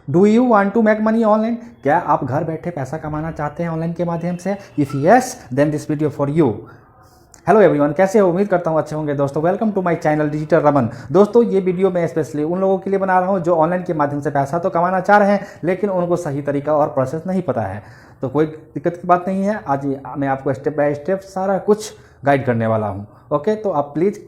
Do you want to make money online? क्या आप घर बैठे पैसा कमाना चाहते हैं ऑनलाइन के माध्यम से? If yes then this video for you. Hello everyone, कैसे हो? उम्मीद करता हूँ अच्छे होंगे दोस्तों। Welcome to my channel digital Raman. दोस्तों ये वीडियो मैं स्पेशली उन लोगों के लिए बना रहा हूँ जो ऑनलाइन के माध्यम से पैसा तो कमाना चाह रहे हैं लेकिन उनको सही तरीका और प्रोसेस नहीं पता है। तो कोई दिक्कत की बात नहीं है, आज मैं आपको स्टेप बाय स्टेप सारा कुछ गाइड करने वाला हूँ। ओके, तो आप प्लीज़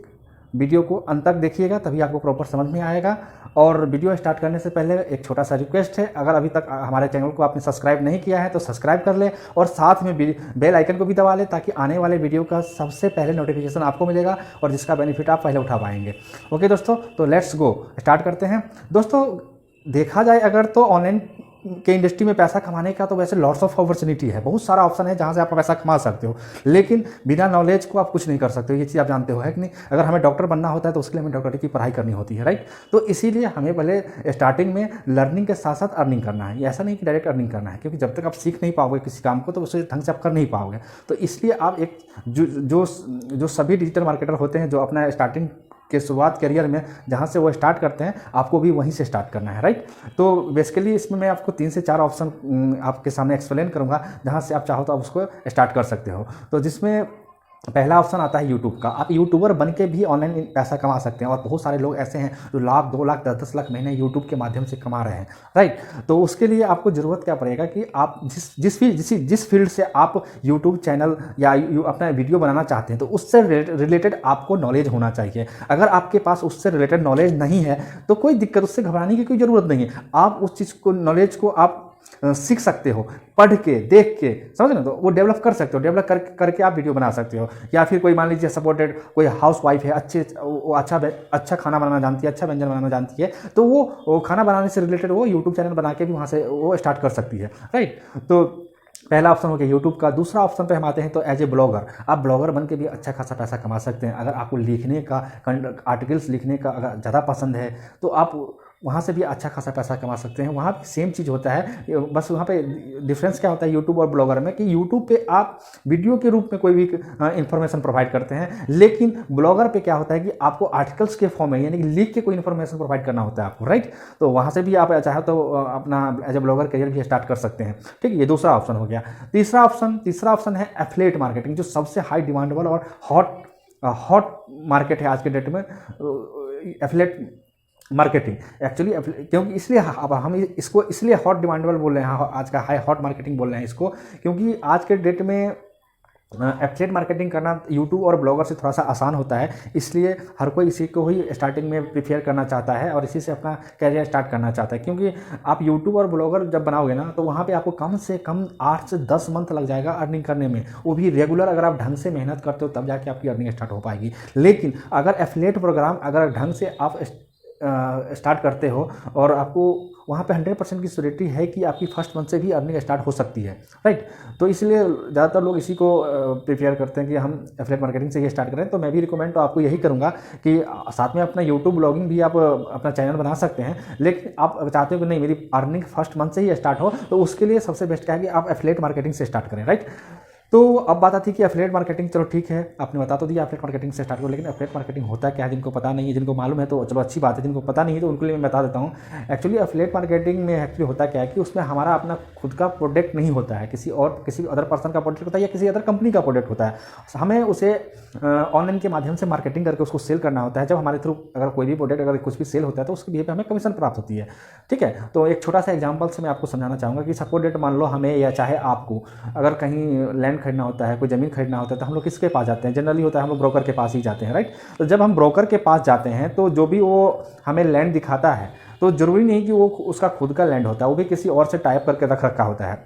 वीडियो को अंत तक देखिएगा, तभी आपको प्रॉपर समझ में आएगा। और वीडियो स्टार्ट करने से पहले एक छोटा सा रिक्वेस्ट है, अगर अभी तक हमारे चैनल को आपने सब्सक्राइब नहीं किया है तो सब्सक्राइब कर ले और साथ में बेल आइकन को भी दबा ले ताकि आने वाले वीडियो का सबसे पहले नोटिफिकेशन आपको मिलेगा और जिसका बेनिफिट आप पहले उठा पाएंगे। ओके दोस्तों, तो लेट्स गो, स्टार्ट करते हैं। दोस्तों देखा जाए अगर तो ऑनलाइन के इंडस्ट्री में पैसा कमाने का तो वैसे लॉट्स ऑफ अपॉर्चुनिटी है, बहुत सारा ऑप्शन है जहाँ से आप पैसा कमा सकते हो, लेकिन बिना नॉलेज को आप कुछ नहीं कर सकते हो। ये चीज़ आप जानते हो है कि नहीं? अगर हमें डॉक्टर बनना होता है तो उसके लिए हमें डॉक्टरी की पढ़ाई करनी होती है, राइट? तो इसीलिए हमें पहले स्टार्टिंग में लर्निंग के साथ साथ अर्निंग करना है। ऐसा नहीं कि डायरेक्ट अर्निंग करना है, क्योंकि जब तक आप सीख नहीं पाओगे किसी काम को तो उसे ढंग से आप कर नहीं पाओगे। तो इसलिए आप एक जो सभी डिजिटल मार्केटर होते हैं जो अपना स्टार्टिंग के शुरुआत करियर में जहाँ से वो स्टार्ट करते हैं, आपको भी वहीं से स्टार्ट करना है, राइट? तो बेसिकली इसमें मैं आपको 3 से 4 ऑप्शन आपके सामने एक्सप्लेन करूँगा जहाँ से आप चाहो तो आप उसको स्टार्ट कर सकते हो। तो जिसमें पहला ऑप्शन आता है यूट्यूब का। आप यूट्यूबर बन के भी ऑनलाइन पैसा कमा सकते हैं और बहुत सारे लोग ऐसे हैं जो लाख 2 लाख 10 लाख महीने यूट्यूब के माध्यम से कमा रहे हैं, राइट? तो उसके लिए आपको ज़रूरत क्या पड़ेगा कि आप जिस फील्ड से आप यूट्यूब चैनल या अपना वीडियो बनाना चाहते हैं तो उससे रिलेटेड आपको नॉलेज होना चाहिए। अगर आपके पास उससे रिलेटेड नॉलेज नहीं है तो कोई दिक्कत, उससे घबराने की कोई ज़रूरत नहीं है। आप उस चीज़ को, नॉलेज को आप सीख सकते हो, पढ़ के देख के, समझ ना? तो वो डेवलप कर सकते हो, डेवलप करके आप वीडियो बना सकते हो। या फिर कोई मान लीजिए सपोर्टेड कोई हाउस वाइफ है, अच्छा खाना बनाना जानती है, अच्छा व्यंजन बनाना जानती है, तो वो खाना बनाने से रिलेटेड वो यूट्यूब चैनल बना के भी वहाँ से वो स्टार्ट कर सकती है, राइट? तो पहला ऑप्शन हो गया यूट्यूब का। दूसरा ऑप्शन पे हम आते हैं तो एज ए ब्लॉगर। आप ब्लॉगर बन के भी अच्छा खासा पैसा कमा सकते हैं। अगर आपको लिखने का, आर्टिकल्स लिखने का अगर ज़्यादा पसंद है तो आप वहाँ से भी अच्छा खासा पैसा कमा सकते हैं। वहाँ भी सेम चीज़ होता है, बस वहाँ पे डिफरेंस क्या होता है यूट्यूब और ब्लॉगर में कि यूट्यूब पे आप वीडियो के रूप में कोई भी इन्फॉर्मेशन प्रोवाइड करते हैं, लेकिन ब्लॉगर पे क्या होता है कि आपको आर्टिकल्स के फॉर्म में, यानी कि लिख के कोई इन्फॉर्मेशन प्रोवाइड करना होता है आपको, राइट? तो वहाँ से भी आप चाहे तो अपना एज ए ब्लॉगर करियर भी स्टार्ट कर सकते हैं, ठीक है? ये दूसरा ऑप्शन हो गया। तीसरा ऑप्शन है एफिलिएट मार्केटिंग, जो सबसे हाई डिमांडेबल और हॉट मार्केट है आज के डेट में। एफिलिएट मार्केटिंग एक्चुअली, क्योंकि इसलिए अब हम इसको इसलिए हॉट डिमांडेबल बोल रहे हैं, आज का हाई हॉट मार्केटिंग बोल रहे हैं इसको, क्योंकि आज के डेट में एफिलिएट मार्केटिंग करना यूट्यूब और ब्लॉगर से थोड़ा सा आसान होता है। इसलिए हर कोई इसी को ही स्टार्टिंग में प्रीफेयर करना चाहता है और इसी से अपना कैरियर स्टार्ट करना चाहता है। क्योंकि आप यूट्यूब और ब्लॉगर जब बनाओगे ना तो वहाँ पे आपको कम से कम 8 से 10 मंथ लग जाएगा अर्निंग करने में, वो भी रेगुलर। अगर आप ढंग से मेहनत करते हो तब जाके आपकी अर्निंग स्टार्ट हो पाएगी। लेकिन अगर एफिलिएट प्रोग्राम अगर ढंग से आप स्टार्ट करते हो और आपको वहाँ पे 100% की श्योरिटी है कि आपकी फर्स्ट मंथ से भी अर्निंग स्टार्ट हो सकती है, राइट? तो इसलिए ज़्यादातर लोग इसी को प्रिपेयर करते हैं कि हम एफिलिएट मार्केटिंग से ही स्टार्ट करें। तो मैं भी रिकमेंड तो आपको यही करूँगा कि साथ में अपना यूट्यूब ब्लॉगिंग भी आप अपना चैनल बना सकते हैं, लेकिन आप चाहते हो कि नहीं मेरी अर्निंग फर्स्ट मंथ से ही स्टार्ट हो, तो उसके लिए सबसे बेस्ट क्या है कि आप एफिलिएट मार्केटिंग से स्टार्ट करें, राइट? तो अब बात आती है कि एफिलिएट मार्केटिंग, चलो ठीक है आपने बता तो दिया एफिलिएट मार्केटिंग से स्टार्ट करो, लेकिन एफिलिएट मार्केटिंग होता क्या है? जिनको पता नहीं है, जिनको मालूम है तो चलो अच्छी बात है, जिनको पता नहीं है तो उनके लिए मैं बता देता हूँ। एक्चुअली एफिलिएट मार्केटिंग में एक्चुअली होता क्या है कि उसमें हमारा अपना खुद का प्रोडक्ट नहीं होता है, किसी अदर पर्सन का प्रोडक्ट होता है या किसी अदर कंपनी का प्रोडक्ट होता है। हमें उसे ऑनलाइन के माध्यम से मार्केटिंग करके उसको सेल करना होता है। जब हमारे थ्रू अगर कोई भी प्रोडक्ट अगर कुछ भी सेल होता है तो उसके लिए हमें कमीशन प्राप्त होती है, ठीक है? तो एक छोटा सा एग्जाम्पल से मैं आपको समझाना चाहूँगा कि सपोज डेट मान लो हमें या चाहे आपको अगर कहीं लैंड खरीदना होता है, कोई ज़मीन खरीदना होता है, तो हम लोग किसके पास जाते हैं? जनरली होता है हम लोग ब्रोकर के पास ही जाते हैं, राइट? तो जब हम ब्रोकर के पास जाते हैं तो जो भी वो हमें लैंड दिखाता है तो ज़रूरी नहीं कि वो उसका खुद का लैंड होता है, वो भी किसी और से टाइप करके रख रखा होता है।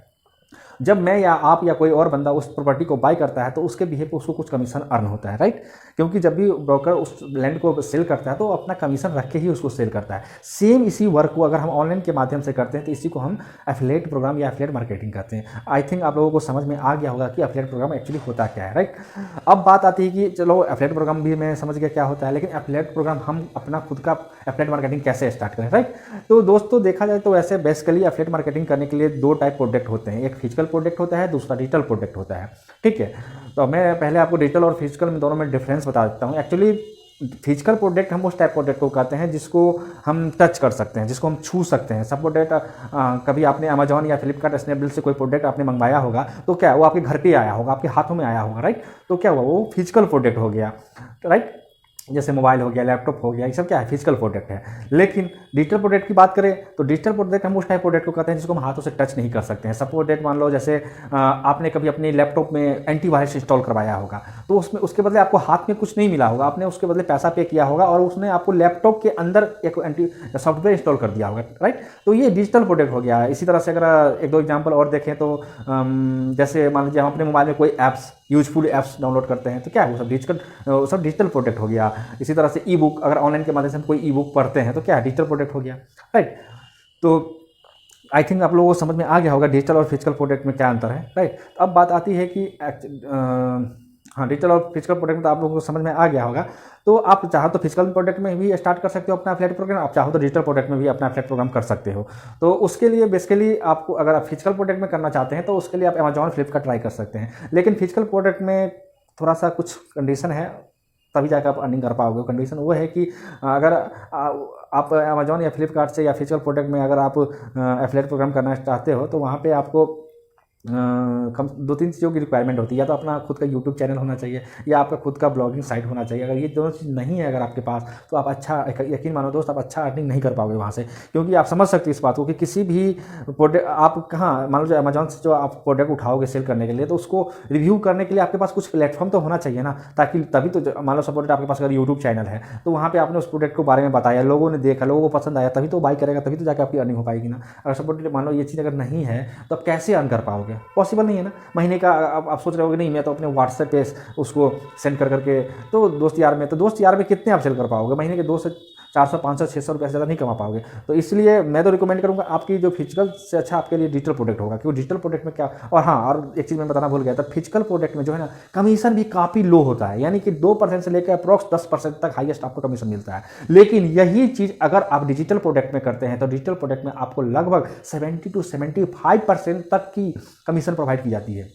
जब मैं या आप या कोई और बंदा उस प्रॉपर्टी को बाय करता है तो उसके बिहेव पे उसको कुछ कमीशन अर्न होता है, राइट? क्योंकि जब भी ब्रोकर उस लैंड को सेल करता है तो अपना कमीशन रख के ही उसको सेल करता है। सेम इसी वर्क को अगर हम ऑनलाइन के माध्यम से करते हैं तो इसी को हम एफिलिएट प्रोग्राम या एफिलिएट मार्केटिंग करते हैं। आई थिंक आप लोगों को समझ में आ गया होगा कि एफिलिएट प्रोग्राम एक्चुअली होता क्या है, राइट? अब बात आती है कि चलो एफिलिएट प्रोग्राम भी मैं समझ गया क्या होता है, लेकिन एफिलिएट प्रोग्राम हम अपना खुद का एफिलिएट मार्केटिंग कैसे स्टार्ट करें, राइट? तो दोस्तों देखा जाए तो वैसे बेसिकली एफिलिएट मार्केटिंग करने के लिए 2 टाइप प्रोडक्ट होते हैं, एक फिजिकल प्रोडक्ट होता है, दूसरा डिजिटल प्रोडक्ट होता है, ठीक है? तो मैं पहले आपको डिजिटल और फिजिकल में दोनों में डिफरेंस बता देता हूँ। एक्चुअली फिजिकल प्रोडक्ट हम उस टाइप प्रोडक्ट को कहते हैं जिसको हम टच कर सकते हैं, जिसको हम छू सकते हैं। सब प्रोडक्ट कभी आपने अमेजॉन या फ्लिपकार्ट स्नैपडील से कोई प्रोडक्ट आपने मंगवाया होगा तो क्या वो आपके घर पे आया होगा, आपके हाथों में आया होगा, राइट। तो क्या हुआ, वो फिजिकल प्रोडक्ट हो गया, राइट। जैसे मोबाइल हो गया, लैपटॉप हो गया, ये सब क्या है, फिजिकल प्रोडक्ट है। लेकिन डिजिटल प्रोडक्ट की बात करें तो डिजिटल प्रोडक्ट हम उस टाइप प्रोडक्ट को कहते हैं जिसको हम हाथों से टच नहीं कर सकते हैं। सब प्रोडक्ट मान लो जैसे आपने कभी अपने लैपटॉप में एंटीवायरस इंस्टॉल करवाया होगा, तो उसमें उसके बदले आपको हाथ में कुछ नहीं मिला होगा, आपने उसके बदले पैसा पे किया होगा और उसने आपको लैपटॉप के अंदर एक एंटी सॉफ्टवेयर इंस्टॉल कर दिया होगा, राइट। तो ये डिजिटल प्रोडक्ट हो गया। इसी तरह से अगर एक दो एग्जाम्पल और देखें तो जैसे मान लीजिए हम अपने मोबाइल में कोई ऐप्स, यूजफुल ऐप्स डाउनलोड करते हैं तो क्या है, वो सब डिजिटल प्रोडक्ट हो गया। इसी तरह से ई बुक, अगर ऑनलाइन के माध्यम से हम कोई ई बुक पढ़ते हैं तो क्या है, डिजिटल प्रोडक्ट हो गया, राइट। तो आई थिंक आप लोगों को समझ में आ गया होगा डिजिटल और फिजिकल प्रोडक्ट में क्या अंतर है, राइट। अब बात आती है कि हाँ, डिजिटल और फिजिकल प्रोडक्ट में तो आप लोगों को समझ में आ गया होगा। तो आप चाहो तो फिजिकल प्रोडक्ट में भी स्टार्ट कर सकते हो अपना एफिलिएट प्रोग्राम, आप चाहो तो डिजिटल प्रोडक्ट में भी अपना एफिलिएट प्रोग्राम कर सकते हो। तो उसके लिए बेसिकली आपको, अगर आप फिजिकल प्रोडक्ट में करना चाहते हैं तो उसके लिए आप अमेजॉन, फ्लिपकार्ट ट्राई कर सकते हैं। लेकिन फिजिकल प्रोडक्ट में थोड़ा सा कुछ कंडीशन है, तभी जाकर आप अर्निंग कर पाओगे। कंडीशन वो है कि अगर आप अमेजॉन या फ्लिपकार्ट से या फिजिकल प्रोडक्ट में अगर आप एफिलिएट प्रोग्राम करना चाहते हो तो वहाँ पे आपको कम 2-3 चीज़ों की रिक्वायरमेंट होती है। या तो अपना खुद का यूट्यूब चैनल होना चाहिए या आपका खुद का ब्लॉगिंग साइट होना चाहिए। अगर ये दोनों चीज़ नहीं है अगर आपके पास, तो आप अच्छा, यकीन मानो दोस्त, आप अच्छा अर्निंग नहीं कर पाओगे वहाँ से। क्योंकि आप समझ सकते हैं इस बात को कि किसी भी प्रोडक्ट आप कहाँ, मान लो अमेजॉन से जो आप प्रोडक्ट उठाओगे सेल करने के लिए, तो उसको रिव्यू करने के लिए आपके पास कुछ प्लेटफॉर्म तो होना चाहिए ना, ताकि तभी तो मान लो सब प्रोडक्ट आपके पास अगर यूट्यूब चैनल है तो वहाँ पर आपने उस प्रोडक्ट के बारे में बताया, लोगों ने देखा, लोगों को पसंद आया, तभी तो बाई करेगा, तभी तो जाकर आपकी अर्निंग हो पाएगी ना। अगर सब प्रोडक्ट मान लो ये चीज़ अगर नहीं है तो आप कैसे अर्न कर पाओगे, पॉसिबल नहीं है ना। महीने का आप सोच रहे हो कि नहीं मैं तो अपने व्हाट्सएप पे उसको सेंड कर करके, तो दोस्त यार में कितने आप सेल कर पाओगे, महीने के 2 से 400, 500, 600 रुपये से ज़्यादा नहीं कमा पाओगे। तो इसलिए मैं तो रिकमेंड करूँगा आपकी जो फिजिकल से अच्छा आपके लिए डिजिटल प्रोडक्ट होगा, क्योंकि डिजिटल प्रोडक्ट में क्या, और हाँ, और एक चीज़ मैं बताना भूल गया था, फिजिकल प्रोडक्ट में जो है ना कमीशन भी काफ़ी लो होता है, यानी कि 2% से लेकर अप्रॉक्स 10% तक हाईएस्ट आपको कमीशन मिलता है। लेकिन यही चीज़ अगर आप डिजिटल प्रोडक्ट में करते हैं तो डिजिटल प्रोडक्ट में आपको लगभग 70 to 75% तक की कमीशन प्रोवाइड की जाती है।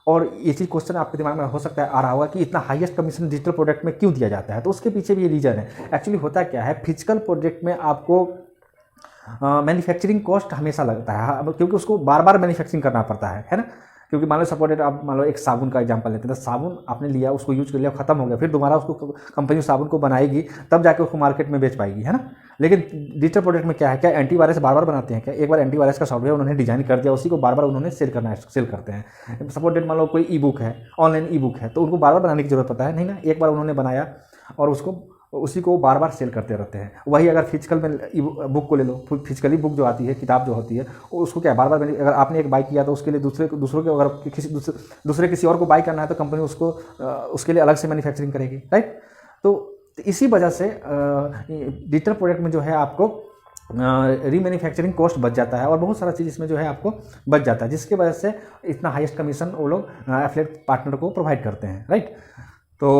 और ये चीज़ क्वेश्चन आपके दिमाग में हो सकता है आ रहा होगा कि इतना हाईएस्ट कमीशन डिजिटल प्रोडक्ट में क्यों दिया जाता है, तो उसके पीछे भी ये रीज़न है। एक्चुअली होता क्या है, फिजिकल प्रोडक्ट में आपको मैन्युफैक्चरिंग कॉस्ट हमेशा लगता है, क्योंकि उसको बार बार मैन्युफैक्चरिंग करना पड़ता है ना। क्योंकि मान लो सपोर्टेड, आप मान लो एक साबुन का एग्जांपल लेते हैं, तो साबुन आपने लिया, उसको यूज कर लिया, खत्म हो गया, फिर दोबारा उसको कंपनी साबुन को बनाएगी, तब जाके उसको मार्केट में बेच पाएगी, है ना। लेकिन डिजिटल प्रोडक्ट में क्या है, क्या एंटीवायरस बार बार बनाते हैं क्या, एक बार एंटीवायरस का सॉफ्टवेयर उन्होंने डिजाइन कर दिया, उसी को बार बार उन्होंने सेल करते हैं। सपोर्टेड मान लो कोई ई बुक है, ऑनलाइन ई बुक है, तो उनको बार बार बनाने की जरूरत पड़ता है नहीं ना, एक बार उन्होंने बनाया और उसी को बार बार सेल करते रहते हैं। वही अगर फिजिकल में बुक को ले लो, फिजिकली बुक जो आती है, किताब जो होती है, उसको क्या बार बार, अगर आपने एक बाई किया तो उसके लिए दूसरों के अगर किसी और को बाई करना है तो कंपनी उसके लिए अलग से मैन्युफैक्चरिंग करेगी, राइट। तो इसी वजह से डिजिटल प्रोडक्ट में जो है आपको रीमैन्युफैक्चरिंग कॉस्ट बच जाता है और बहुत सारा चीज़ इसमें जो है आपको बच जाता है, जिसकी वजह से इतना हाईएस्ट कमीशन वो लोग एफिलिएट पार्टनर को प्रोवाइड करते हैं, राइट। तो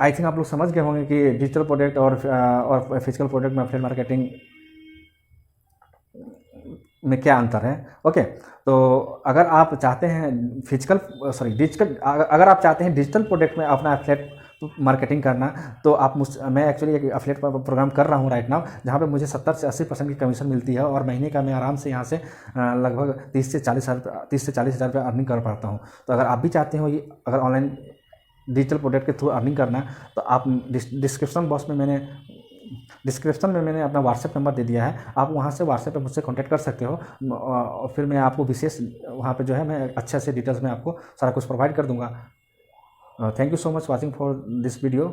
आई थिंक आप लोग समझ गए होंगे कि डिजिटल प्रोडक्ट और फिजिकल प्रोडक्ट में एफिलिएट मार्केटिंग में क्या अंतर है। ओके, तो अगर आप चाहते हैं अगर आप चाहते हैं डिजिटल प्रोडक्ट में अपना एफिलिएट मार्केटिंग करना, तो मैं एक्चुअली एक एफिलिएट प्रोग्राम कर रहा हूँ राइट नाउ, जहाँ पे मुझे 70 से 80% की कमीशन मिलती है और महीने का मैं आराम से यहाँ से लगभग 30 से 40 हज़ार रुपये अर्निंग कर पाता हूँ। तो अगर आप भी चाहते हो ये अगर ऑनलाइन डिजिटल प्रोडक्ट के थ्रू अर्निंग करना, तो आप डिस्क्रिप्शन में मैंने अपना व्हाट्सएप नंबर दे दिया है, आप वहाँ से व्हाट्सएप पे मुझसे कांटेक्ट कर सकते हो और फिर मैं आपको विशेष वहाँ पे जो है मैं अच्छे से डिटेल्स में आपको सारा कुछ प्रोवाइड कर दूँगा। Thank you so much watching for this video.